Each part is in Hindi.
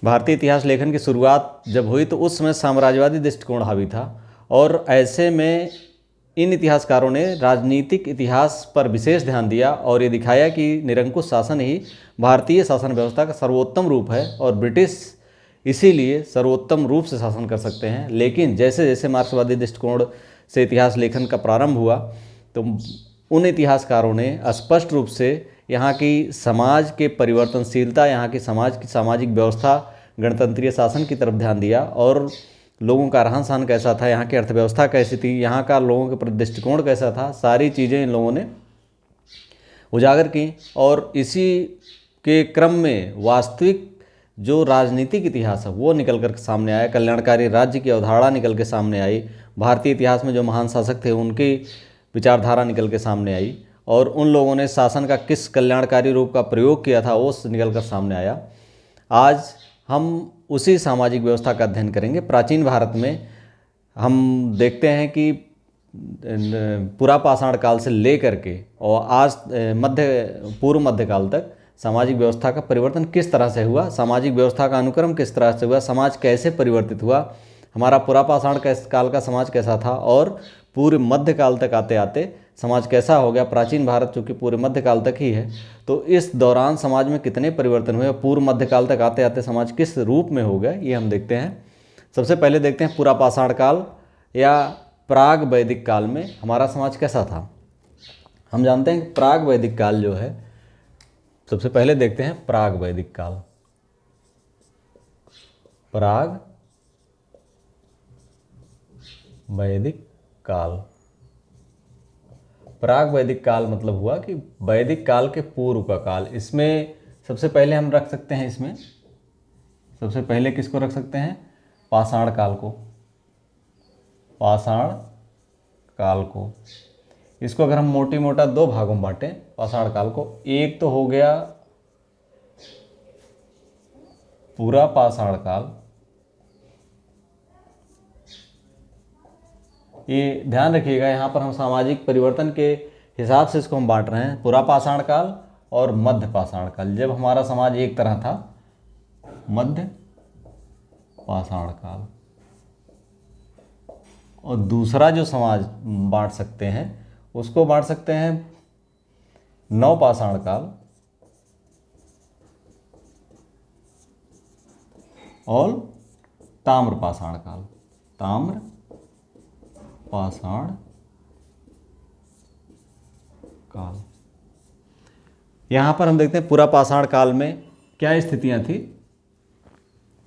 भारतीय इतिहास लेखन की शुरुआत जब हुई तो उस समय साम्राज्यवादी दृष्टिकोण हावी था, और ऐसे में इन इतिहासकारों ने राजनीतिक इतिहास पर विशेष ध्यान दिया और ये दिखाया कि निरंकुश शासन ही भारतीय शासन व्यवस्था का सर्वोत्तम रूप है और ब्रिटिश इसीलिए सर्वोत्तम रूप से शासन कर सकते हैं। लेकिन जैसे जैसे मार्क्सवादी दृष्टिकोण से इतिहास लेखन का प्रारंभ हुआ तो उन इतिहासकारों ने स्पष्ट रूप से यहाँ की समाज के परिवर्तनशीलता, यहाँ की समाज की सामाजिक व्यवस्था, गणतंत्रीय शासन की तरफ ध्यान दिया और लोगों का रहन सहन कैसा था, यहाँ की अर्थव्यवस्था कैसी थी, यहाँ का लोगों के प्रति दृष्टिकोण कैसा था, सारी चीज़ें इन लोगों ने उजागर की। और इसी के क्रम में वास्तविक जो राजनीतिक इतिहास है वो निकल कर सामने आया, कल्याणकारी राज्य की अवधारणा निकल के सामने आई, भारतीय इतिहास में जो महान शासक थे उनकी विचारधारा निकल के सामने आई और उन लोगों ने शासन का किस कल्याणकारी रूप का प्रयोग किया था वो निकल कर सामने आया। आज हम उसी सामाजिक व्यवस्था का अध्ययन करेंगे। प्राचीन भारत में हम देखते हैं कि पूरा पाषाण काल से लेकर के और आज पूर्व मध्यकाल तक सामाजिक व्यवस्था का परिवर्तन किस तरह से हुआ, सामाजिक व्यवस्था का अनुक्रम किस तरह से हुआ, समाज कैसे परिवर्तित हुआ, हमारा पूरा पाषाण काल का समाज कैसा था और पूर्व मध्यकाल तक आते आते समाज कैसा हो गया। प्राचीन भारत चूँकि पूर्व मध्यकाल तक ही है तो इस दौरान समाज में कितने परिवर्तन हुए, पूर्व मध्यकाल तक आते आते समाज किस रूप में हो गया, ये हम देखते हैं। सबसे पहले देखते हैं पूरा पाषाण काल या प्राग वैदिक काल में हमारा समाज कैसा था। हम जानते हैं कि प्राग वैदिक काल जो है, सबसे पहले देखते हैं प्राग वैदिक काल। प्राग वैदिक काल, प्राग वैदिक काल मतलब हुआ कि वैदिक काल के पूर्व का काल। इसमें सबसे पहले हम रख सकते हैं, इसमें सबसे पहले किसको रख सकते हैं, पाषाण काल को। पाषाण काल को, इसको अगर हम मोटी मोटा दो भागों में बांटें पाषाण काल को, एक तो हो गया पूरा पाषाण काल, ये ध्यान रखिएगा यहाँ पर हम सामाजिक परिवर्तन के हिसाब से इसको हम बांट रहे हैं, पूरा पाषाण काल और मध्य पाषाण काल, जब हमारा समाज एक तरह था, मध्य पाषाण काल। और दूसरा जो समाज बांट सकते हैं उसको बांट सकते हैं नव पाषाण काल और ताम्र पाषाण काल। ताम्र पाषाण काल, यहाँ पर हम देखते हैं पूरा पाषाण काल में क्या स्थितियाँ थी।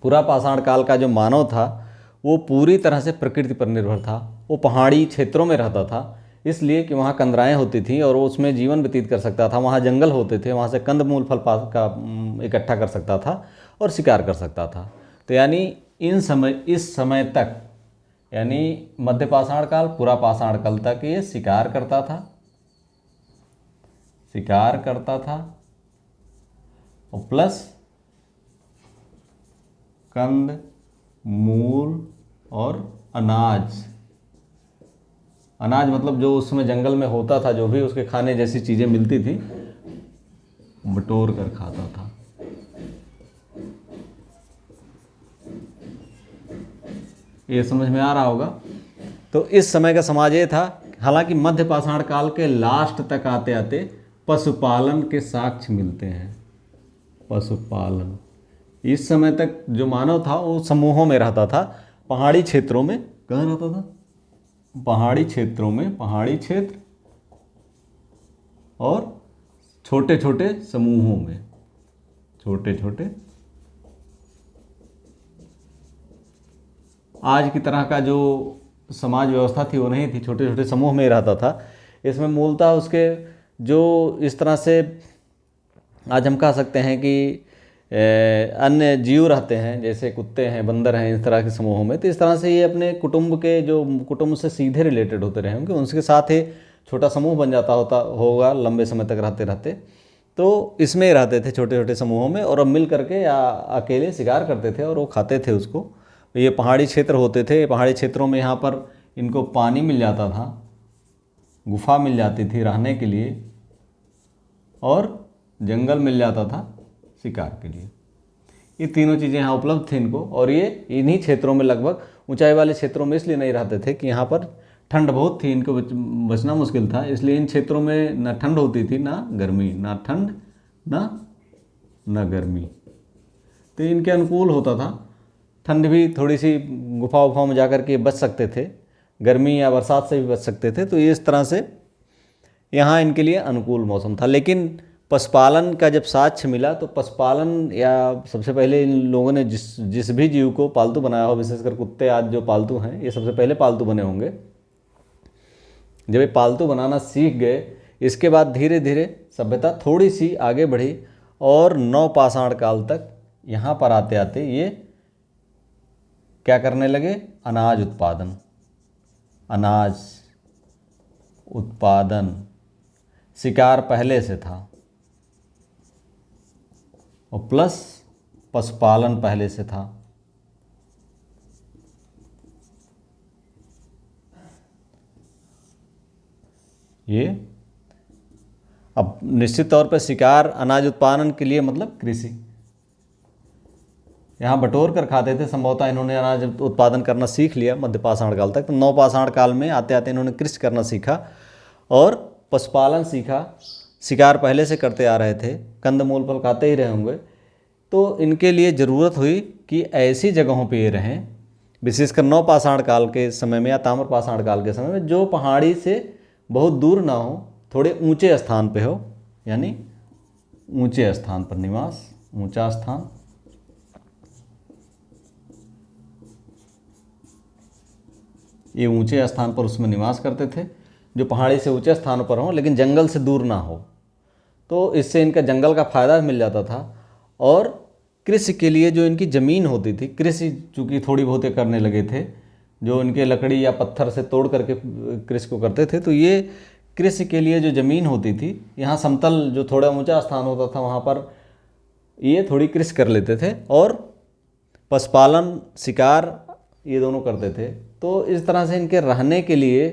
पूरा पाषाण काल का जो मानव था वो पूरी तरह से प्रकृति पर निर्भर था। वो पहाड़ी क्षेत्रों में रहता था इसलिए कि वहाँ कंदराएँ होती थी और वो उसमें जीवन व्यतीत कर सकता था। वहाँ जंगल होते थे, वहाँ से कंदमूल फल का इकट्ठा कर सकता था और शिकार कर सकता था। तो यानी इस समय तक, यानी मध्य पाषाण काल पूरा पाषाण काल तक ये शिकार करता था और प्लस कंद मूल और अनाज मतलब जो उसमें जंगल में होता था, जो भी उसके खाने जैसी चीज़ें मिलती थी बटोर कर खाता था। ये समझ में आ रहा होगा। तो इस समय का समाज ये था। हालांकि मध्य पाषाण काल के लास्ट तक आते आते पशुपालन के साक्ष्य मिलते हैं। पशुपालन, इस समय तक जो मानव था वो समूहों में रहता था, पहाड़ी क्षेत्रों में। कहाँ रहता था? पहाड़ी क्षेत्रों में, पहाड़ी क्षेत्र और छोटे छोटे समूहों में, छोटे छोटे आज की तरह का जो समाज व्यवस्था थी वो नहीं थी, छोटे छोटे समूह में रहता था। इसमें मूलतः उसके जो इस तरह से आज हम कह सकते हैं कि अन्य जीव रहते हैं, जैसे कुत्ते हैं, बंदर हैं, इस तरह के समूहों में, तो इस तरह से ये अपने कुटुंब से सीधे रिलेटेड होते रहे होंगे, उनके साथ ही छोटा समूह बन जाता होगा लंबे समय तक रहते रहते। तो इसमें रहते थे छोटे छोटे समूहों में और अब मिल करके या अकेले शिकार करते थे और वो खाते थे उसको। ये पहाड़ी क्षेत्र होते थे, पहाड़ी क्षेत्रों में यहाँ पर इनको पानी मिल जाता था, गुफा मिल जाती थी रहने के लिए और जंगल मिल जाता था शिकार के लिए। ये तीनों चीज़ें यहाँ उपलब्ध थी इनको, और ये इन्हीं क्षेत्रों में लगभग, ऊंचाई वाले क्षेत्रों में इसलिए नहीं रहते थे कि यहाँ पर ठंड बहुत थी, इनको बचना मुश्किल था, इसलिए इन क्षेत्रों में ना ठंड होती थी ना गर्मी, ना ठंड ना गर्मी, तो इनके अनुकूल होता था। ठंड भी थोड़ी सी गुफा वुफाओं में जा कर के बच सकते थे, गर्मी या बरसात से भी बच सकते थे, तो इस तरह से यहाँ इनके लिए अनुकूल मौसम था। लेकिन पशुपालन का जब साक्ष्य मिला तो पशुपालन, या सबसे पहले इन लोगों ने जिस भी जीव को पालतू बनाया हो, विशेषकर कुत्ते आज जो पालतू हैं, ये सबसे पहले पालतू बने होंगे। जब ये पालतू बनाना सीख गए, इसके बाद धीरे धीरे सभ्यता थोड़ी सी आगे बढ़ी और नवपाषाण काल तक यहाँ पर आते आते ये क्या करने लगे, अनाज उत्पादन, शिकार पहले से था और प्लस पशुपालन पहले से था। ये अब निश्चित तौर पर शिकार अनाज उत्पादन के लिए मतलब कृषि, यहाँ बटोर कर खाते थे, संभवतः इन्होंने अनाज उत्पादन करना सीख लिया मध्यपाषाण काल तक। तो नवपाषाण काल में आते आते इन्होंने कृषि करना सीखा और पशुपालन सीखा। शिकार पहले से करते आ रहे थे, कंदमूल फल खाते ही रहे होंगे, तो इनके लिए ज़रूरत हुई कि ऐसी जगहों पे ये रहें, विशेषकर नवपाषाण काल के समय में या ताम्रपाषाण काल के समय में, जो पहाड़ी से बहुत दूर ना हो, थोड़े ऊंचे स्थान पे हो, यानी ऊंचे स्थान पर निवास, ऊंचा स्थान। ये ऊंचे स्थान पर उसमें निवास करते थे, जो पहाड़ी से ऊंचे स्थानों पर हों लेकिन जंगल से दूर ना हो, तो इससे इनका जंगल का फ़ायदा मिल जाता था। और कृषि के लिए जो इनकी ज़मीन होती थी, कृषि चूँकि थोड़ी बहुत करने लगे थे, जो इनके लकड़ी या पत्थर से तोड़ करके कृषि को करते थे, तो ये कृषि के लिए जो ज़मीन होती थी, यहाँ समतल जो थोड़ा ऊंचा स्थान होता था वहाँ पर ये थोड़ी कृषि कर लेते थे और पशुपालन शिकार ये दोनों करते थे। तो इस तरह से इनके रहने के लिए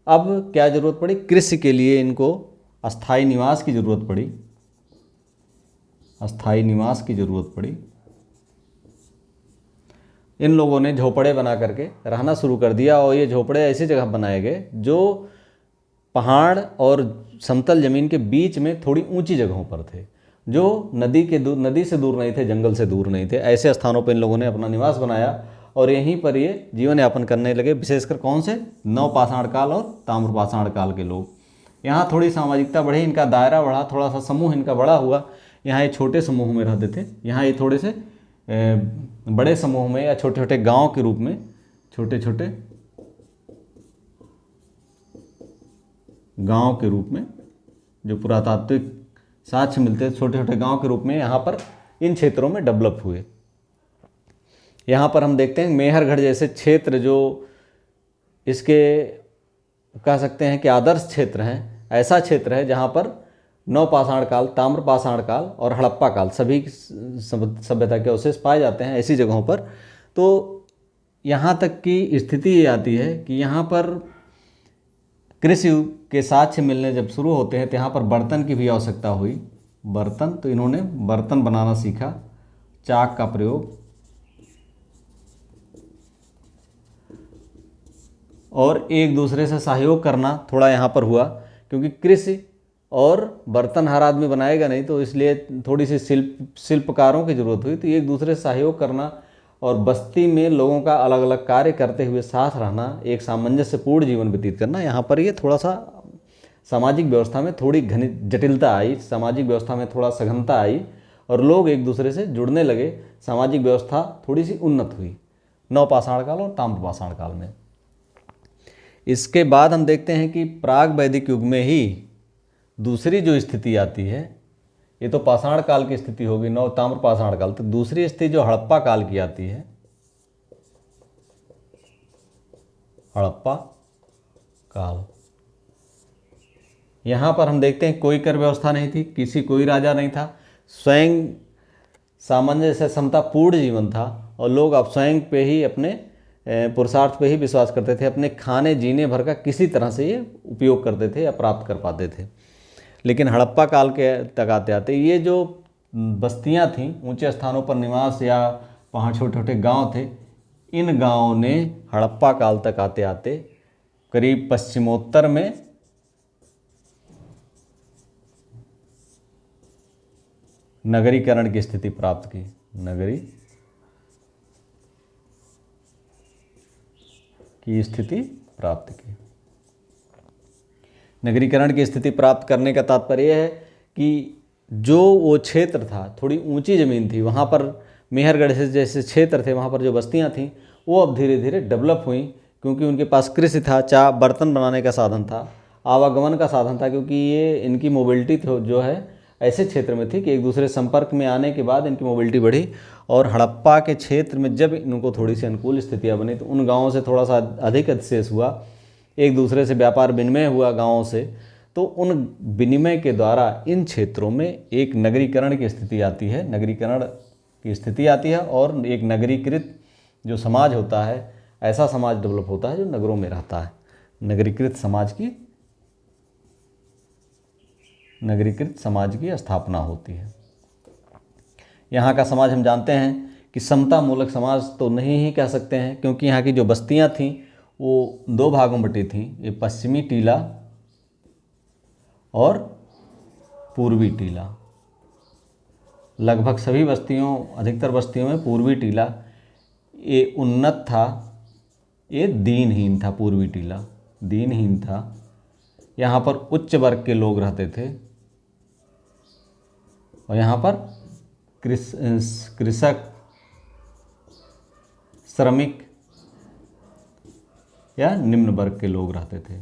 अब क्या ज़रूरत पड़ी, कृषि के लिए इनको अस्थाई निवास की ज़रूरत पड़ी, अस्थाई निवास की ज़रूरत पड़ी। इन लोगों ने झोपड़े बना करके रहना शुरू कर दिया और ये झोपड़े ऐसी जगह बनाए गए जो पहाड़ और समतल ज़मीन के बीच में थोड़ी ऊंची जगहों पर थे, जो नदी से दूर नहीं थे, जंगल से दूर नहीं थे। ऐसे स्थानों पर इन लोगों ने अपना निवास बनाया और यहीं पर ये जीवन यापन करने लगे, विशेषकर कौन से, नवपाषाण काल और ताम्रपाषाण काल के लोग। यहाँ थोड़ी सामाजिकता बढ़ी, इनका दायरा बढ़ा, थोड़ा सा समूह इनका बड़ा हुआ। यहाँ ये छोटे समूह में रहते थे, यहाँ ये थोड़े से बड़े समूह में या छोटे छोटे गांव के रूप में, छोटे छोटे गांव के रूप में, जो पुरातात्विक साक्ष्य मिलते हैं, छोटे छोटे गांव के रूप में यहाँ पर इन क्षेत्रों में डेवलप हुए। यहाँ पर हम देखते हैं मेहरगढ़ जैसे क्षेत्र जो इसके कह सकते हैं कि आदर्श क्षेत्र हैं, ऐसा क्षेत्र है जहाँ पर नवपाषाण काल, ताम्रपाषाण काल और हड़प्पा काल सभी सभ्यता के अवशेष पाए जाते हैं ऐसी जगहों पर। तो यहाँ तक की स्थिति ये आती है कि यहाँ पर कृषि के साक्ष्य मिलने जब शुरू होते हैं तो यहाँ पर बर्तन की भी आवश्यकता हुई। बर्तन, तो इन्होंने बर्तन बनाना सीखा, चाक का प्रयोग, और एक दूसरे से सहयोग करना थोड़ा यहाँ पर हुआ, क्योंकि कृषि और बर्तन हर आदमी बनाएगा नहीं, तो इसलिए थोड़ी सी शिल्पकारों की ज़रूरत हुई। तो एक दूसरे से सहयोग करना और बस्ती में लोगों का अलग अलग कार्य करते हुए साथ रहना, एक सामंजस्यपूर्ण जीवन व्यतीत करना, यहाँ पर ये थोड़ा सा सामाजिक व्यवस्था में थोड़ी जटिलता आई, सामाजिक व्यवस्था में थोड़ा सघनता आई और लोग एक दूसरे से जुड़ने लगे, सामाजिक व्यवस्था थोड़ी सी उन्नत हुई नवपाषाण काल और ताम्रपाषाण काल में। इसके बाद हम देखते हैं कि प्राग वैदिक युग में ही दूसरी जो स्थिति आती है, ये तो पाषाण काल की स्थिति होगी, नव ताम्रपाषाण काल, तो दूसरी स्थिति जो हड़प्पा काल की आती है, हड़प्पा काल। यहाँ पर हम देखते हैं कोई कर व्यवस्था नहीं थी, कोई राजा नहीं था, स्वयं सामंजस्य समता पूर्ण जीवन था और लोग अब स्वयं पे ही अपने पुरुषार्थ पे ही विश्वास करते थे, अपने खाने जीने भर का किसी तरह से ये उपयोग करते थे या प्राप्त कर पाते थे। लेकिन हड़प्पा काल के तक आते आते ये जो बस्तियां थीं, ऊंचे स्थानों पर निवास या वहाँ छोटे छोटे गांव थे, इन गांवों ने हड़प्पा काल तक आते आते करीब पश्चिमोत्तर में नगरीकरण की स्थिति प्राप्त की। नगरी की स्थिति प्राप्त की। नगरीकरण की स्थिति प्राप्त करने का तात्पर्य यह है कि जो वो क्षेत्र था, थोड़ी ऊंची ज़मीन थी, वहाँ पर मेहरगढ़ से जैसे क्षेत्र थे, वहाँ पर जो बस्तियाँ थीं वो अब धीरे धीरे डेवलप हुई, क्योंकि उनके पास कृषि था, चाय बर्तन बनाने का साधन था, आवागमन का साधन था, क्योंकि ये इनकी मोबिलिटी जो है ऐसे क्षेत्र में थी कि एक दूसरे संपर्क में आने के बाद इनकी मोबिलिटी बढ़ी। और हड़प्पा के क्षेत्र में जब इनको थोड़ी सी अनुकूल स्थितियाँ बनी तो उन गाँवों से थोड़ा सा अधिक अधिशेष हुआ, एक दूसरे से व्यापार विनिमय हुआ गाँवों से, तो उन विनिमय के द्वारा इन क्षेत्रों में एक नगरीकरण की स्थिति आती है, नगरीकरण की स्थिति आती है और एक नगरीकृत जो समाज होता है, ऐसा समाज डेवलप होता है जो नगरों में रहता है। नगरीकृत समाज की स्थापना होती है। यहाँ का समाज हम जानते हैं कि समता मूलक समाज तो नहीं ही कह सकते हैं, क्योंकि यहाँ की जो बस्तियाँ थीं वो दो भागों में बटी थीं, ये पश्चिमी टीला और पूर्वी टीला। लगभग सभी बस्तियों, अधिकतर बस्तियों में पूर्वी टीला ये उन्नत था, ये दीनहीन था। पूर्वी टीला दीनहीन था, यहाँ पर उच्च वर्ग के लोग रहते थे और यहाँ पर कृषक, श्रमिक या निम्न वर्ग के लोग रहते थे।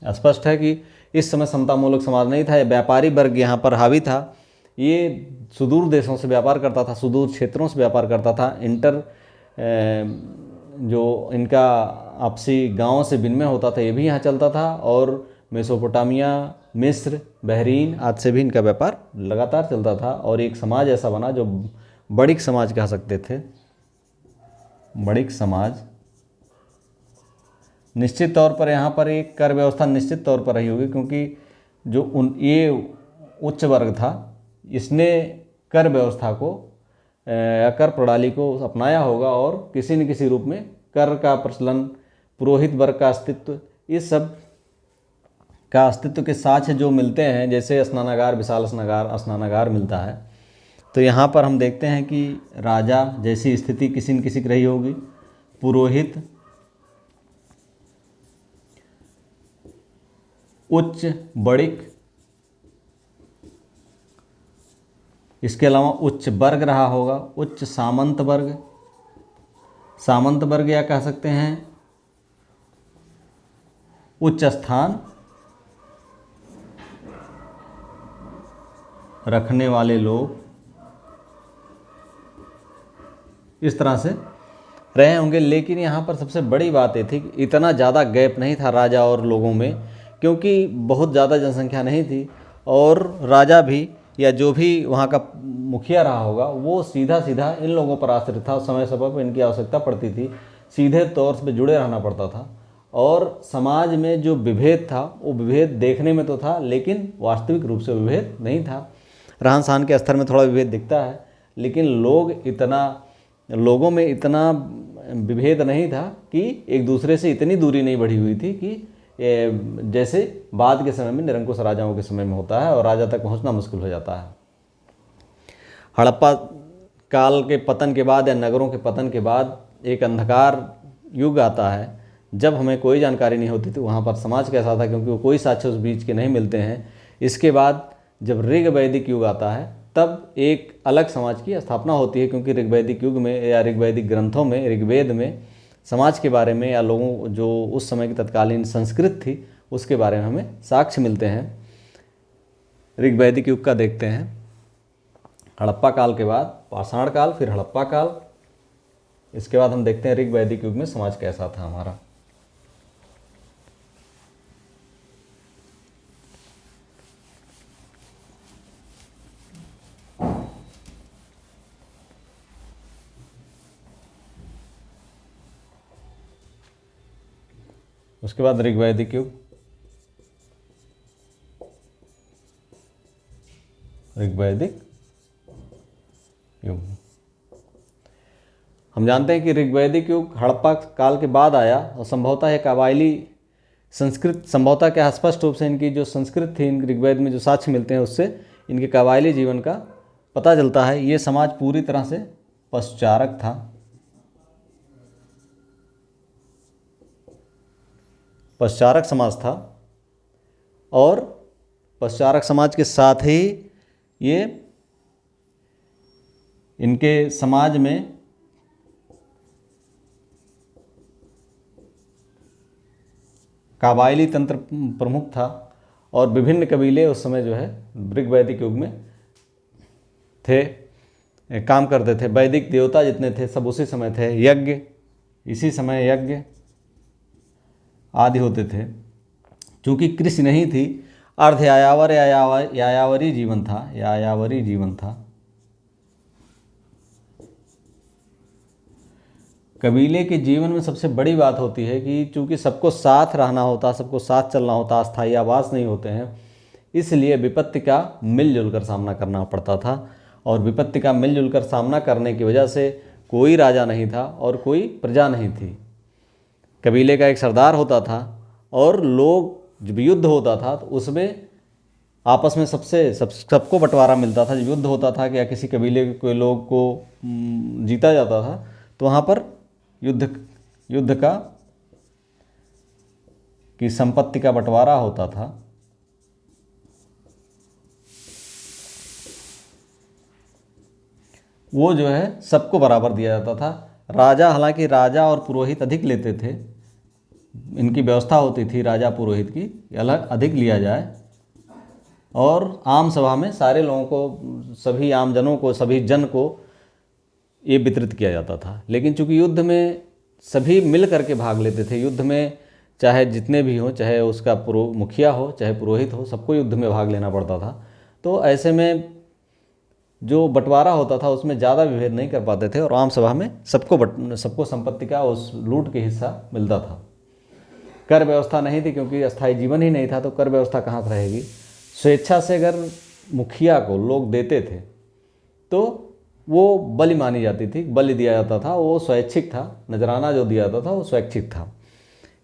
स्पष्ट है कि इस समय समतामूलक समाज नहीं था, यह व्यापारी वर्ग यहाँ पर हावी था। ये सुदूर देशों से व्यापार करता था, सुदूर क्षेत्रों से व्यापार करता था। जो इनका आपसी गांवों से विनिमय होता था ये भी यहाँ चलता था, और मेसोपोटामिया, मिस्र, बहरीन आदि से भी इनका व्यापार लगातार चलता था। और एक समाज ऐसा बना जो बड़िक समाज कह सकते थे। बड़िक समाज निश्चित तौर पर यहाँ पर एक कर व्यवस्था निश्चित तौर पर रही होगी, क्योंकि जो ये उच्च वर्ग था इसने कर व्यवस्था को या कर प्रणाली को अपनाया होगा और किसी न किसी रूप में कर का प्रचलन, पुरोहित वर्ग का अस्तित्व, इस सब का अस्तित्व के साक्ष्य जो मिलते हैं, जैसे स्नानागार, विशाल स्नानागार मिलता है, तो यहाँ पर हम देखते हैं कि राजा जैसी स्थिति किसी न किसी की रही होगी, पुरोहित, उच्च बड़िक, इसके अलावा उच्च वर्ग रहा होगा, उच्च सामंत वर्ग, सामंत वर्ग या कह सकते हैं उच्च स्थान रखने वाले लोग, इस तरह से रहे होंगे। लेकिन यहाँ पर सबसे बड़ी बात ये थी कि इतना ज़्यादा गैप नहीं था राजा और लोगों में, क्योंकि बहुत ज़्यादा जनसंख्या नहीं थी और राजा भी या जो भी वहाँ का मुखिया रहा होगा वो सीधा सीधा इन लोगों पर आश्रित था। समय समय पर इनकी आवश्यकता पड़ती थी, सीधे तौर पर जुड़े रहना पड़ता था। और समाज में जो विभेद था वो विभेद देखने में तो था, लेकिन वास्तविक रूप से विभेद नहीं था। रहन सहन के स्तर में थोड़ा विभेद दिखता है, लेकिन लोगों में इतना विभेद नहीं था कि एक दूसरे से इतनी दूरी नहीं बढ़ी हुई थी कि जैसे बाद के समय में निरंकुश राजाओं के समय में होता है और राजा तक पहुंचना मुश्किल हो जाता है। हड़प्पा काल के पतन के बाद या नगरों के पतन के बाद एक अंधकार युग आता है, जब हमें कोई जानकारी नहीं होती थी वहाँ पर समाज कैसा था, क्योंकि वो कोई साक्ष्य उस बीच के नहीं मिलते हैं। इसके बाद जब ऋग वैदिक युग आता है तब एक अलग समाज की स्थापना होती है, क्योंकि ऋग्वैदिक युग में या ऋग्वैदिक ग्रंथों में, ऋग्वेद में समाज के बारे में या लोगों जो उस समय की तत्कालीन संस्कृत थी उसके बारे में हमें साक्ष्य मिलते हैं। ऋग्वैदिक युग का देखते हैं, हड़प्पा काल के बाद पाषाण काल, फिर हड़प्पा काल, इसके बाद हम देखते हैं ऋग्वैदिक युग में समाज कैसा था हमारा। उसके बाद ऋग्वैदिक युग, ऋग्वैदिक युग। हम जानते हैं कि ऋग्वैदिक युग हड़प्पा काल के बाद आया और संभवतः एक कबायली संस्कृत, संभवतः क्या स्पष्ट रूप से इनकी जो संस्कृत थी, ऋग्वेद में जो साक्ष्य मिलते हैं उससे इनके कबायली जीवन का पता चलता है। ये समाज पूरी तरह से पशुचारक था। पशुचारक समाज था और पशुचारक समाज के साथ ही ये इनके समाज में काबायली तंत्र प्रमुख था और विभिन्न कबीले उस समय जो है ऋग्वैदिक युग में थे, काम करते थे। वैदिक देवता जितने थे सब उसी समय थे। यज्ञ, इसी समय यज्ञ आदि होते थे। चूँकि कृषि नहीं थी, अर्ध यायावरी जीवन था, यायावरी जीवन था। कबीले के जीवन में सबसे बड़ी बात होती है कि चूँकि सबको साथ रहना होता, सबको साथ चलना होता, अस्थायी आवास नहीं होते हैं, इसलिए विपत्ति का मिलजुल कर सामना करना पड़ता था। और विपत्ति का मिलजुल कर सामना करने की वजह से कोई राजा नहीं था और कोई प्रजा नहीं थी। कबीले का एक सरदार होता था और लोग जब युद्ध होता था तो उसमें आपस में सबको बंटवारा मिलता था। जब युद्ध होता था कि या किसी कबीले के लोग को जीता जाता था तो वहाँ पर युद्ध का की संपत्ति का बंटवारा होता था। वो जो है सबको बराबर दिया जाता था। राजा, हालांकि राजा और पुरोहित अधिक लेते थे, इनकी व्यवस्था होती थी राजा पुरोहित की अलग अधिक लिया जाए, और आम सभा में सारे लोगों को, सभी आम जनों को, सभी जन को ये वितरित किया जाता था। लेकिन चूंकि युद्ध में सभी मिल करके भाग लेते थे, युद्ध में चाहे जितने भी हों, चाहे उसका मुखिया हो, चाहे पुरोहित हो, सबको युद्ध में भाग लेना पड़ता था। तो ऐसे में जो बंटवारा होता था उसमें ज़्यादा विभेद नहीं कर पाते थे और आम सभा में सबको संपत्ति का उस लूट के हिस्सा मिलता था। कर व्यवस्था नहीं थी क्योंकि अस्थायी जीवन ही नहीं था, तो कर व्यवस्था कहाँ से रहेगी। स्वेच्छा से अगर मुखिया को लोग देते थे तो वो बलि मानी जाती थी, बलि दिया जाता था, वो स्वैच्छिक था। नजराना जो दिया जाता था वो स्वैच्छिक था।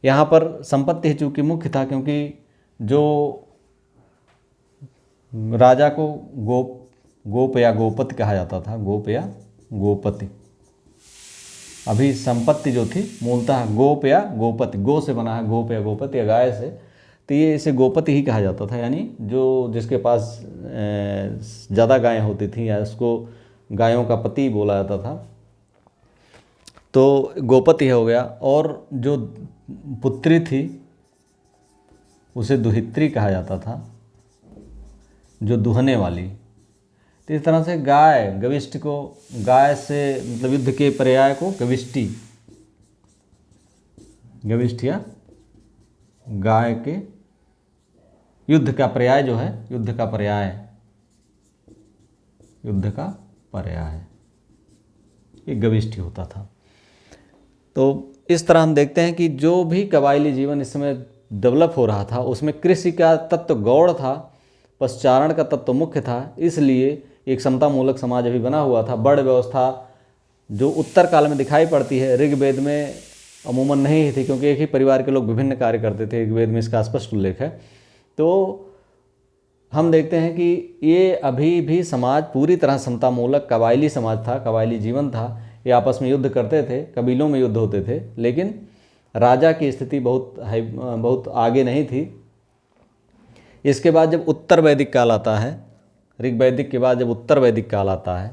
यहाँ पर संपत्ति चूँकि मुख्य था, क्योंकि जो राजा को गोप या गोपति कहा जाता था, गोप या गोपति। अभी संपत्ति जो थी मूलतः गोप या गोपति, गो से बना है, गोप या गोपति या गाय से, तो ये इसे गोपति ही कहा जाता था। यानी जो जिसके पास ज़्यादा गायें होती थी या उसको गायों का पति बोला जाता था, तो गोपति हो गया। और जो पुत्री थी उसे दुहित्री कहा जाता था, जो दुहने वाली। तो इस तरह से गाय, गविष्ठ को, गाय से मतलब युद्ध के पर्याय को गविष्ठी, गविष्ठ या गाय के युद्ध का पर्याय जो है, युद्ध का पर्याय, युद्ध का पर्याय ये गविष्ठी होता था। तो इस तरह हम देखते हैं कि जो भी कबायली जीवन इस समय डेवलप हो रहा था उसमें कृषि का तत्व गौड़ था, पशुचारण का तत्व मुख्य था। इसलिए एक समतामूलक समाज अभी बना हुआ था। बड़ व्यवस्था जो उत्तर काल में दिखाई पड़ती है, ऋग्वेद में अमूमन नहीं थी, क्योंकि एक ही परिवार के लोग विभिन्न कार्य करते थे। ऋग्वेद में इसका स्पष्ट उल्लेख है। तो हम देखते हैं कि ये अभी भी समाज पूरी तरह समतामूलक कबायली समाज था, कबायली जीवन था। ये आपस में युद्ध करते थे, कबीलों में युद्ध होते थे, लेकिन राजा की स्थिति बहुत आगे नहीं थी। इसके बाद जब उत्तर वैदिक काल आता है, ऋग्वैदिक के बाद जब उत्तर वैदिक काल आता है,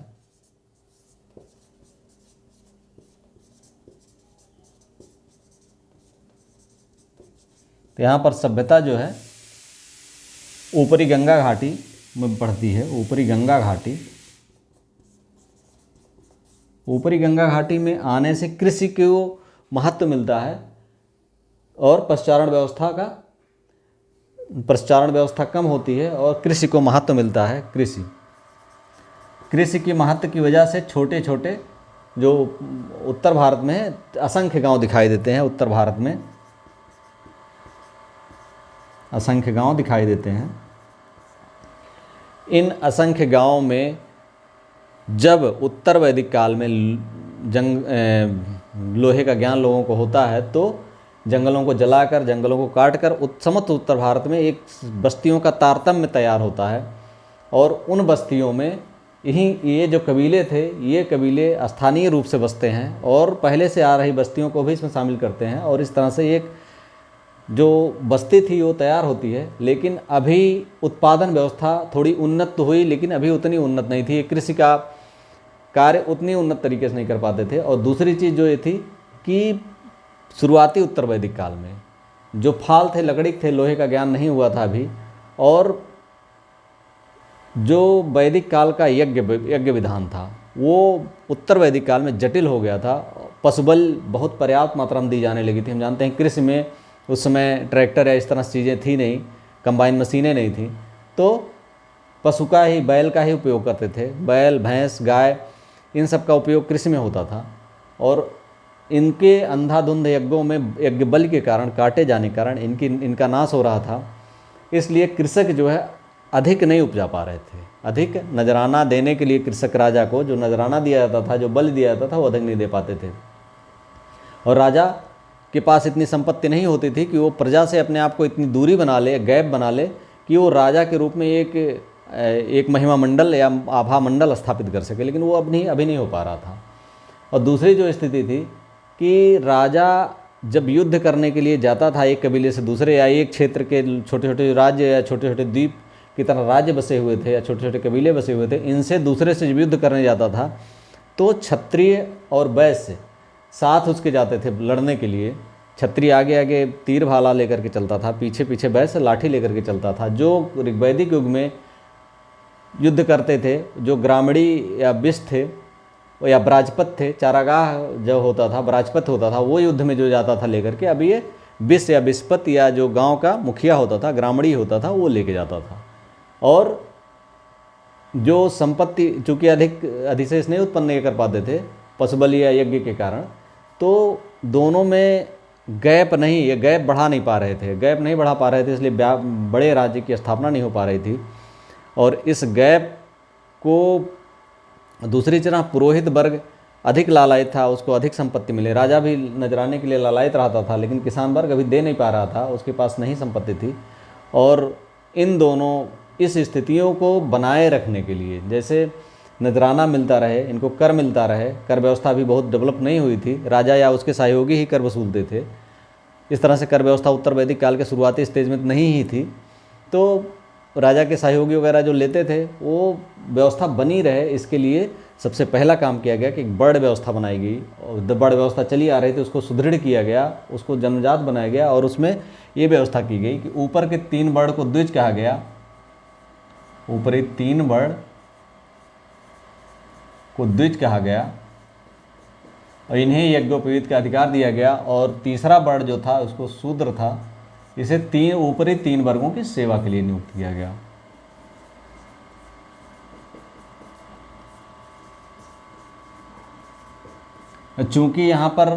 तो यहाँ पर सभ्यता जो है ऊपरी गंगा घाटी में बढ़ती है। ऊपरी गंगा घाटी, ऊपरी गंगा घाटी में आने से कृषि को महत्व मिलता है और पशुचारण व्यवस्था कम होती है और कृषि को महत्व मिलता है। कृषि के महत्व की वजह से छोटे छोटे जो उत्तर भारत में असंख्य गांव दिखाई देते हैं, उत्तर भारत में असंख्य गांव दिखाई देते हैं। इन असंख्य गांवों में जब उत्तर वैदिक काल में लोहे का ज्ञान लोगों को होता है तो जंगलों को जलाकर, जंगलों को काटकर समस्त उत्तर भारत में एक बस्तियों का तारतम्य तैयार होता है। और उन बस्तियों में ये जो कबीले थे, ये कबीले स्थानीय रूप से बसते हैं और पहले से आ रही बस्तियों को भी इसमें शामिल करते हैं, और इस तरह से एक जो बस्ती थी वो तैयार होती है। लेकिन अभी उत्पादन व्यवस्था थोड़ी उन्नत तो हुई, लेकिन अभी उतनी उन्नत नहीं थी। कृषि का कार्य उतनी उन्नत तरीके से नहीं कर पाते थे। और दूसरी चीज़ जो ये थी कि शुरुआती उत्तर वैदिक काल में जो फाल थे, लकड़ी थे, लोहे का ज्ञान नहीं हुआ था अभी, और जो वैदिक काल का यज्ञ विधान था वो उत्तर वैदिक काल में जटिल हो गया था। पशुबल बहुत पर्याप्त मात्रा में दी जाने लगी थी। हम जानते हैं कृषि में उस समय ट्रैक्टर या इस तरह से चीज़ें थी नहीं, कंबाइन मशीनें नहीं थी, तो पशु का ही, बैल का ही उपयोग करते थे। बैल, भैंस, गाय, इन सब का उपयोग कृषि में होता था। और इनके अंधाधुंध यज्ञों में यज्ञ बल के कारण, काटे जाने के कारण इनका नाश हो रहा था। इसलिए कृषक जो है अधिक नहीं उपजा पा रहे थे। अधिक नजराना देने के लिए कृषक राजा को जो नजराना दिया जाता था, जो बल दिया जाता था, वो अधिक नहीं दे पाते थे। और राजा के पास इतनी संपत्ति नहीं होती थी कि वो प्रजा से अपने आप को इतनी दूरी बना ले, गैप बना ले कि वो राजा के रूप में एक महिमा मंडल या आभा मंडल स्थापित कर सके। लेकिन वो अभी नहीं हो पा रहा था। और दूसरी जो स्थिति थी कि राजा जब युद्ध करने के लिए जाता था एक कबीले से दूसरे, या एक क्षेत्र के छोटे छोटे राज्य या छोटे छोटे द्वीप की तरह राज्य बसे हुए थे या छोटे छोटे कबीले बसे हुए थे, इनसे दूसरे से जब युद्ध करने जाता था तो क्षत्रिय और वैश्य साथ उसके जाते थे लड़ने के लिए। क्षत्रिय आगे आगे तीर भाला लेकर के चलता था, पीछे पीछे वैश्य लाठी लेकर के चलता था। जो ऋग्वैदिक युग में युद्ध करते थे, जो ग्रामीणी या बिश थे या ब्राजपत थे, चारागाह जो होता था, ब्राजपत होता था, वो युद्ध में जो जाता था लेकर के, अब ये बिश या बिस्पत या जो गांव का मुखिया होता था, ग्रामीणी होता था, वो लेके जाता था। और जो संपत्ति, चूँकि अधिशेष नहीं उत्पन्न नहीं कर पाते थे पशुबल या यज्ञ के कारण, तो दोनों में गैप नहीं, ये गैप बढ़ा नहीं पा रहे थे, गैप नहीं बढ़ा पा रहे थे, इसलिए बड़े राज्य की स्थापना नहीं हो पा रही थी। और इस गैप को दूसरी तरह पुरोहित वर्ग अधिक लालायित था, उसको अधिक संपत्ति मिले। राजा भी नजराने के लिए लालायित रहता था, लेकिन किसान वर्ग अभी दे नहीं पा रहा था, उसके पास नहीं संपत्ति थी। और इन दोनों इस स्थितियों को बनाए रखने के लिए, जैसे नजराना मिलता रहे, इनको कर मिलता रहे, कर व्यवस्था भी बहुत डेवलप नहीं हुई थी, राजा या उसके सहयोगी ही कर वसूलते थे। इस तरह से कर व्यवस्था उत्तर वैदिक काल के शुरुआती स्टेज में नहीं ही थी, तो राजा के सहयोगी वगैरह जो लेते थे वो व्यवस्था बनी रहे, इसके लिए सबसे पहला काम किया गया कि एक बर्ड व्यवस्था बनाई गई। और बर्ड व्यवस्था चली आ रही थी, उसको सुदृढ़ किया गया, उसको जन्मजात बनाया गया। और उसमें ये व्यवस्था की गई कि ऊपर के 3 बर्ड को द्विज कहा गया, ऊपरी 3 बर्ड को द्विज कहा गया और इन्हें यज्ञोपवीत का अधिकार दिया गया। और तीसरा बर्ड जो था उसको शूद्र था, इसे ऊपरी 3 वर्गों की सेवा के लिए नियुक्त किया गया। चूंकि यहाँ पर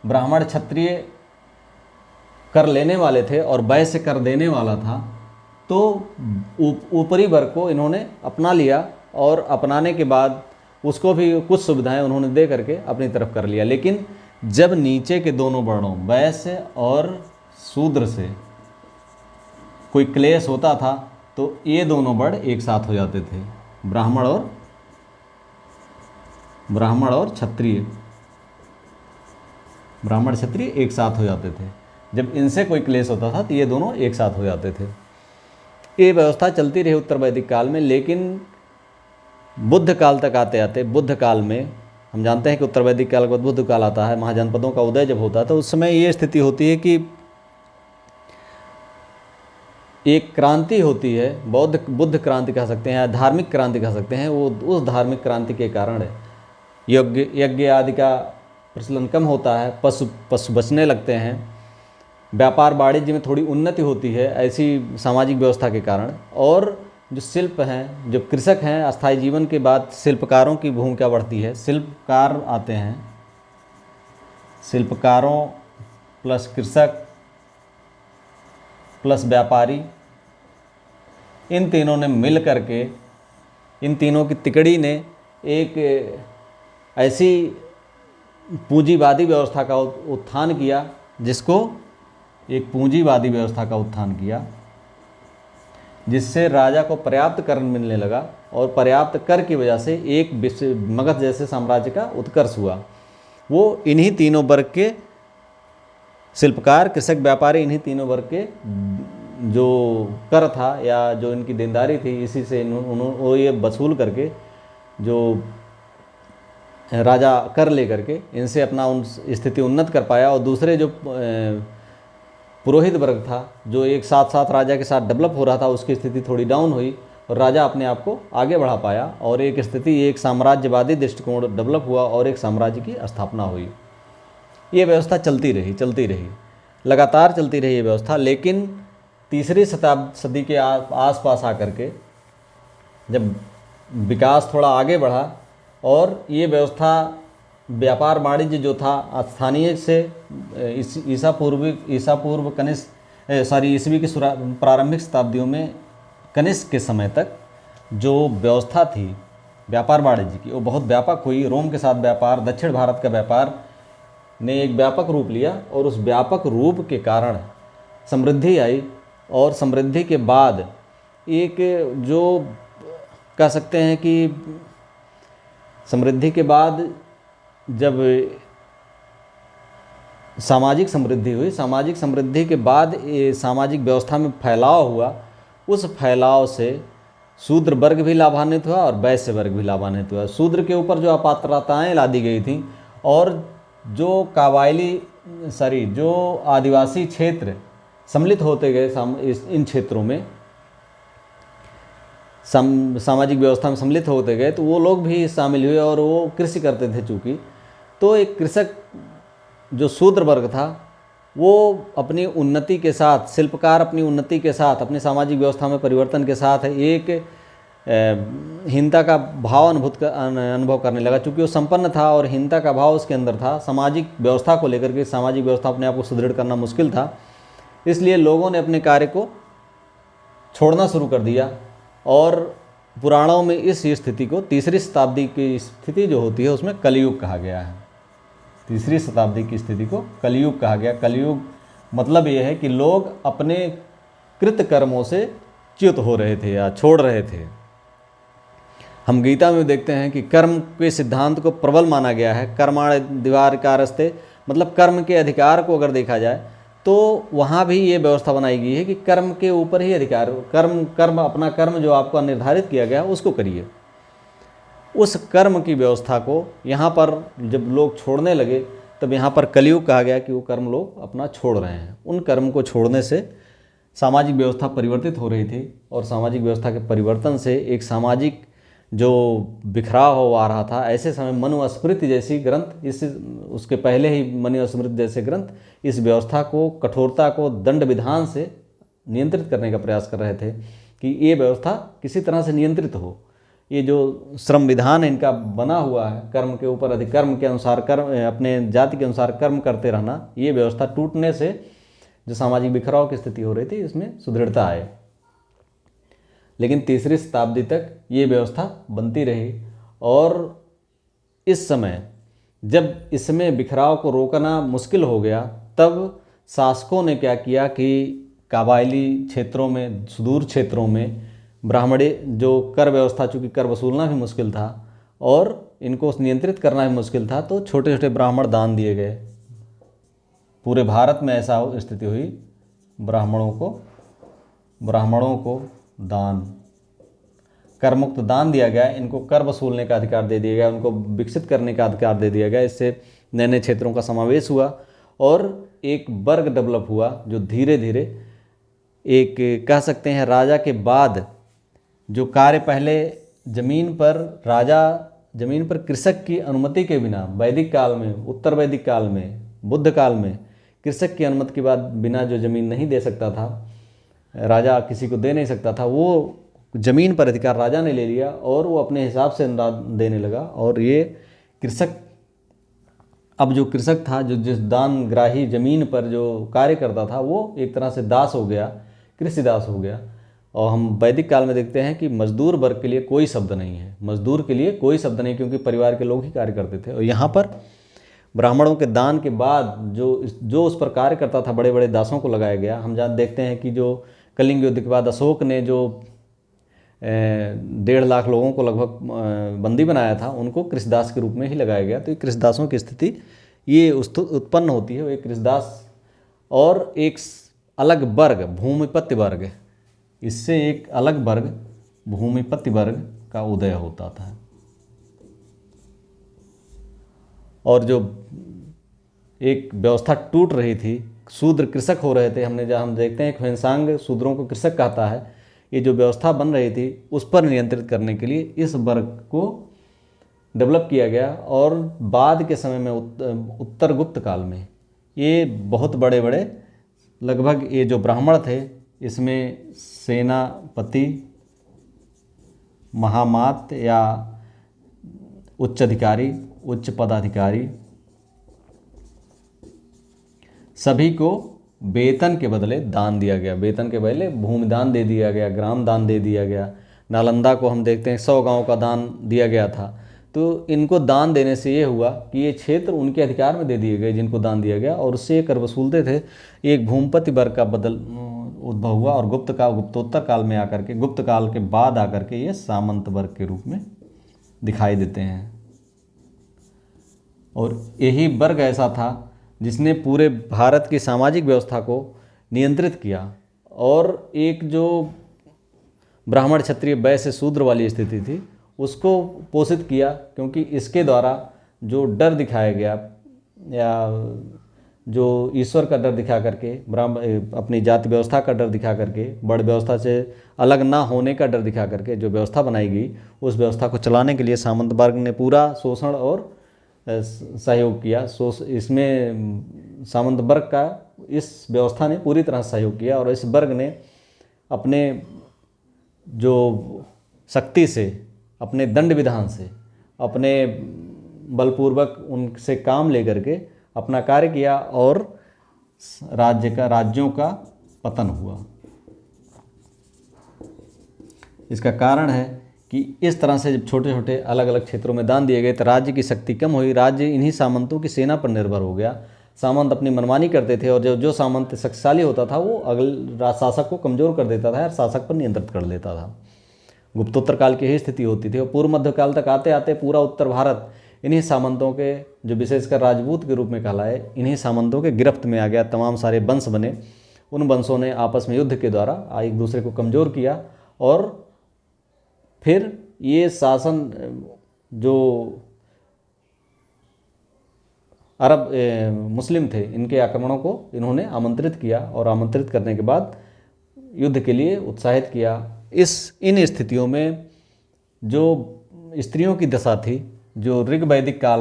ब्राह्मण क्षत्रिय कर लेने वाले थे और वैश्य कर देने वाला था, तो ऊपरी वर्ग को इन्होंने अपना लिया और अपनाने के बाद उसको भी कुछ सुविधाएं उन्होंने दे करके अपनी तरफ कर लिया। लेकिन जब नीचे के दोनों वर्णों वैश्य और शूद्र से कोई क्लेश होता था तो ये दोनों वर्ण एक साथ हो जाते थे, ब्राह्मण और क्षत्रिय, ब्राह्मण क्षत्रिय एक साथ हो जाते थे। जब इनसे कोई क्लेश होता था तो ये दोनों एक साथ हो जाते थे। ये व्यवस्था चलती रही उत्तर वैदिक काल में। लेकिन बुद्ध काल तक आते आते, बुद्ध काल में हम जानते हैं कि उत्तर वैदिक काल के बाद बुद्ध काल आता है, महाजनपदों का उदय जब होता है तो उस समय ये स्थिति होती है कि एक क्रांति होती है, बुद्ध क्रांति कह सकते हैं, धार्मिक क्रांति कह सकते हैं। वो उस धार्मिक क्रांति के कारण यज्ञ आदि का प्रचलन कम होता है, पशु बचने लगते हैं, व्यापार वाणिज्य में थोड़ी उन्नति होती है ऐसी सामाजिक व्यवस्था के कारण। और जो शिल्प हैं, जो कृषक हैं, अस्थायी जीवन के बाद शिल्पकारों की भूमिका बढ़ती है। शिल्पकार आते हैं, शिल्पकारों प्लस कृषक प्लस व्यापारी, इन तीनों ने मिल करके इन तीनों की तिकड़ी ने एक ऐसी पूंजीवादी व्यवस्था का उत्थान किया, जिसको एक पूंजीवादी व्यवस्था का उत्थान किया, जिससे राजा को पर्याप्त कर मिलने लगा और पर्याप्त कर की वजह से एक मगध जैसे साम्राज्य का उत्कर्ष हुआ। वो इन्हीं तीनों वर्ग के शिल्पकार, कृषक, व्यापारी, इन्हीं तीनों वर्ग के जो कर था या जो इनकी देनदारी थी, इसी से वो ये वसूल करके जो राजा कर ले करके इनसे अपना उन स्थिति उन्नत कर पाया। और दूसरे जो पुरोहित वर्ग था, जो एक साथ साथ राजा के साथ डेवलप हो रहा था, उसकी स्थिति थोड़ी डाउन हुई और राजा अपने आप को आगे बढ़ा पाया और एक स्थिति, एक साम्राज्यवादी दृष्टिकोण डेवलप हुआ और एक साम्राज्य की स्थापना हुई। ये व्यवस्था चलती रही, लगातार चलती रही ये व्यवस्था। लेकिन तीसरी सदी के आसपास आकर के जब विकास थोड़ा आगे बढ़ा और ये व्यवस्था, व्यापार वाणिज्य जो था स्थानीय से ईसवी की प्रारंभिक शताब्दियों में कनिष्क के समय तक जो व्यवस्था थी व्यापार वाणिज्य की, वो बहुत व्यापक हुई। रोम के साथ व्यापार, दक्षिण भारत का व्यापार ने एक व्यापक रूप लिया और उस व्यापक रूप के कारण समृद्धि आई। और समृद्धि के बाद एक जो कह सकते हैं कि समृद्धि के बाद जब सामाजिक समृद्धि हुई, सामाजिक समृद्धि के बाद ये सामाजिक व्यवस्था में फैलाव हुआ। उस फैलाव से शूद्र वर्ग भी लाभान्वित हुआ और वैश्य वर्ग भी लाभान्वित हुआ। शूद्र के ऊपर जो अपात्रताएँ लादी गई थी और जो जो आदिवासी क्षेत्र सम्मिलित होते गए इन क्षेत्रों में, सामाजिक व्यवस्था में सम्मिलित होते गए, तो वो लोग भी शामिल हुए और वो कृषि करते थे। चूँकि तो एक कृषक जो शूद्र वर्ग था, वो अपनी उन्नति के साथ, शिल्पकार अपनी उन्नति के साथ, अपनी सामाजिक व्यवस्था में परिवर्तन के साथ एक हीनता का भाव अनुभव करने लगा। चूँकि वो संपन्न था और हीनता का भाव उसके अंदर था, सामाजिक व्यवस्था को लेकर के, सामाजिक व्यवस्था अपने आप को सुदृढ़ करना मुश्किल था, इसलिए लोगों ने अपने कार्य को छोड़ना शुरू कर दिया। और पुराणों में इस स्थिति को, तीसरी शताब्दी की स्थिति जो होती है, उसमें कलयुग कहा गया है। तीसरी शताब्दी की स्थिति को कलयुग कहा गया। कलयुग मतलब ये है कि लोग अपने कृत कर्मों से च्युत हो रहे थे या छोड़ रहे थे। हम गीता में देखते हैं कि कर्म के सिद्धांत को प्रबल माना गया है। कर्माधिकारस्ते, मतलब कर्म के अधिकार को अगर देखा जाए तो वहाँ भी ये व्यवस्था बनाई गई है कि कर्म के ऊपर ही अधिकार, अपना कर्म जो आपको निर्धारित किया गया उसको करिए। उस कर्म की व्यवस्था को यहाँ पर जब लोग छोड़ने लगे, तब यहाँ पर कलयुग कहा गया कि वो कर्म लोग अपना छोड़ रहे हैं। उन कर्म को छोड़ने से सामाजिक व्यवस्था परिवर्तित हो रही थी और सामाजिक व्यवस्था के परिवर्तन से एक सामाजिक जो बिखराव हो आ रहा था, ऐसे समय मनुस्मृति जैसी ग्रंथ, उसके पहले ही मनुस्मृति जैसे ग्रंथ इस व्यवस्था को, कठोरता को दंड विधान से नियंत्रित करने का प्रयास कर रहे थे कि ये व्यवस्था किसी तरह से नियंत्रित हो। ये जो श्रम विधान इनका बना हुआ है, कर्म के ऊपर अधिकर्म के अनुसार कर्म, अपने जाति के अनुसार कर्म करते रहना, ये व्यवस्था टूटने से जो सामाजिक बिखराव की स्थिति हो रही थी, इसमें सुदृढ़ता आए। लेकिन तीसरी शताब्दी तक ये व्यवस्था बनती रही और इस समय जब इसमें बिखराव को रोकना मुश्किल हो गया, तब शासकों ने क्या किया कि कबायली क्षेत्रों में, सुदूर क्षेत्रों में ब्राह्मणी जो कर व्यवस्था, चूँकि कर वसूलना भी मुश्किल था और इनको नियंत्रित करना भी मुश्किल था, तो छोटे छोटे ब्राह्मण दान दिए गए। पूरे भारत में ऐसा स्थिति हुई, ब्राह्मणों को दान, कर मुक्त दान दिया गया। इनको कर वसूलने का अधिकार दे दिया गया, उनको विकसित करने का अधिकार दे दिया गया। इससे नए नए क्षेत्रों का समावेश हुआ और एक वर्ग डेवलप हुआ जो धीरे धीरे, एक कह सकते हैं राजा के बाद जो कार्य पहले जमीन पर कृषक की अनुमति के बिना, वैदिक काल में, उत्तर वैदिक काल में, बुद्ध काल में कृषक की अनुमति के बाद बिना जो ज़मीन नहीं दे सकता था, राजा किसी को दे नहीं सकता था, वो ज़मीन पर अधिकार राजा ने ले लिया और वो अपने हिसाब से देने लगा। और ये कृषक, अब जो कृषक था, जो जिस दानग्राही ज़मीन पर जो कार्य करता था, वो एक तरह से दास हो गया, कृषि दास हो गया। और हम वैदिक काल में देखते हैं कि मजदूर वर्ग के लिए कोई शब्द नहीं है, मजदूर के लिए कोई शब्द नहीं, क्योंकि परिवार के लोग ही कार्य करते थे। और यहाँ पर ब्राह्मणों के दान के बाद जो उस पर कार्य करता था, बड़े बड़े दासों को लगाया गया। हम जहाँ देखते हैं कि जो कलिंग युद्ध के बाद अशोक ने जो 1.5 लाख लोगों को लगभग बंदी बनाया था, उनको कृषदास के रूप में ही लगाया गया। तो ये कृषदासों की स्थिति ये उत्पन्न होती है। एक कृषदास और एक अलग वर्ग भूमिपत्य वर्ग, इससे एक अलग वर्ग भूमिपत्य वर्ग का उदय होता था। और जो एक व्यवस्था टूट रही थी, शूद्र कृषक हो रहे थे, हम देखते हैं ह्वेनसांग शूद्रों को कृषक कहता है। ये जो व्यवस्था बन रही थी उस पर नियंत्रित करने के लिए इस वर्ग को डेवलप किया गया। और बाद के समय में उत्तर गुप्त काल में ये बहुत बड़े बड़े लगभग ये जो ब्राह्मण थे, इसमें सेनापति, महामात या उच्च अधिकारी, उच्च पदाधिकारी, सभी को वेतन के बदले दान दिया गया। वेतन के बदले भूमिदान दे दिया गया, ग्राम दान दे दिया गया। नालंदा को हम देखते हैं 100 गांव का दान दिया गया था। तो इनको दान देने से ये हुआ कि ये क्षेत्र उनके अधिकार में दे दिए गए जिनको दान दिया गया, और उससे ये कर वसूलते थे। एक भूमिपति वर्ग का उद्भव हुआ, और गुप्तोत्तर काल में आकर के, गुप्त काल के बाद आकर के ये सामंत वर्ग के रूप में दिखाई देते हैं। और यही वर्ग ऐसा था जिसने पूरे भारत की सामाजिक व्यवस्था को नियंत्रित किया। और एक जो ब्राह्मण क्षत्रिय वैश्य शूद्र वाली स्थिति थी उसको पोषित किया, क्योंकि इसके द्वारा जो डर दिखाया गया, या जो ईश्वर का डर दिखा करके, अपनी जाति व्यवस्था का डर दिखा करके, बड़ व्यवस्था से अलग ना होने का डर दिखा करके जो व्यवस्था बनाई गई, उस व्यवस्था को चलाने के लिए सामंत वर्ग ने पूरा शोषण और सहयोग किया। इसमें सामंत वर्ग का इस व्यवस्था ने पूरी तरह सहयोग किया, और इस वर्ग ने अपने जो शक्ति से, अपने दंड विधान से, अपने बलपूर्वक उनसे काम लेकर के अपना कार्य किया, और राज्यों का पतन हुआ। इसका कारण है कि इस तरह से जब छोटे छोटे अलग अलग क्षेत्रों में दान दिए गए तो राज्य की शक्ति कम हुई। राज्य इन्हीं सामंतों की सेना पर निर्भर हो गया। सामंत अपनी मनमानी करते थे, और जो सामंत शक्तिशाली होता था वो अगले शासक को कमज़ोर कर देता था और शासक पर नियंत्रित कर लेता था। गुप्तोत्तर काल की यही स्थिति होती थी। और पूर्व मध्य काल तक आते आते पूरा उत्तर भारत इन्हीं सामंतों के, जो विशेषकर राजपूत के रूप में कहलाए, इन्हीं सामंतों के गिरफ्त में आ गया। तमाम सारे वंश बने, उन वंशों ने आपस में युद्ध के द्वारा एक दूसरे को कमज़ोर किया, और फिर ये शासन जो अरब मुस्लिम थे, इनके आक्रमणों को इन्होंने आमंत्रित किया, और आमंत्रित करने के बाद युद्ध के लिए उत्साहित किया। इन स्थितियों में जो स्त्रियों की दशा थी, जो ऋग्वैदिक काल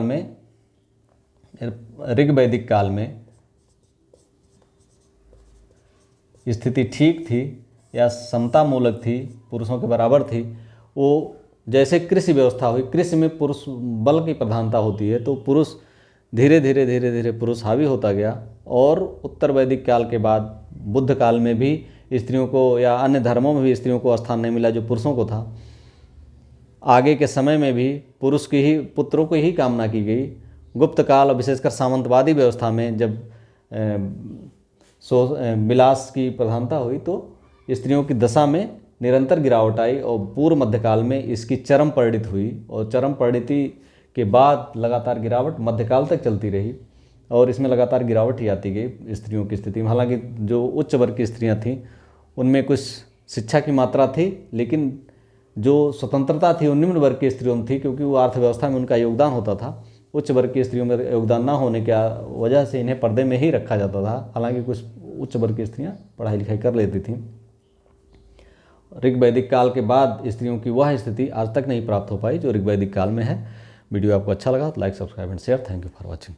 में स्थिति ठीक थी या समता मूलक थी, पुरुषों के बराबर थी, वो जैसे कृषि व्यवस्था हुई, कृषि में पुरुष बल की प्रधानता होती है, तो पुरुष धीरे धीरे पुरुष हावी होता गया। और उत्तर वैदिक काल के बाद बुद्ध काल में भी स्त्रियों को, या अन्य धर्मों में भी स्त्रियों को स्थान नहीं मिला जो पुरुषों को था। आगे के समय में भी पुरुष की ही, पुत्रों की ही कामना की गई। गुप्त काल और विशेषकर सामंतवादी व्यवस्था में जब विलास की प्रधानता हुई तो स्त्रियों की दशा में निरंतर गिरावट आई, और पूर्व मध्यकाल में इसकी चरम परिणति हुई, और चरम परिणति के बाद लगातार गिरावट मध्यकाल तक चलती रही, और इसमें लगातार गिरावट ही आती गई स्त्रियों की स्थिति में। हालांकि जो उच्च वर्ग की स्त्रियां थीं उनमें कुछ शिक्षा की मात्रा थी, लेकिन जो स्वतंत्रता थी वो निम्न वर्ग की स्त्रियों में थी, क्योंकि वो अर्थव्यवस्था में उनका योगदान होता था। उच्च वर्ग की स्त्रियों में योगदान ना होने की वजह से इन्हें पर्दे में ही रखा जाता था। हालांकि कुछ उच्च वर्ग की स्त्रियां पढ़ाई लिखाई कर लेती थीं। ऋग्वैदिक काल के बाद स्त्रियों की वह स्थिति आज तक नहीं प्राप्त हो पाई जो ऋग्वैदिक काल में है। वीडियो आपको अच्छा लगा तो like, subscribe and share. Thank you for watching.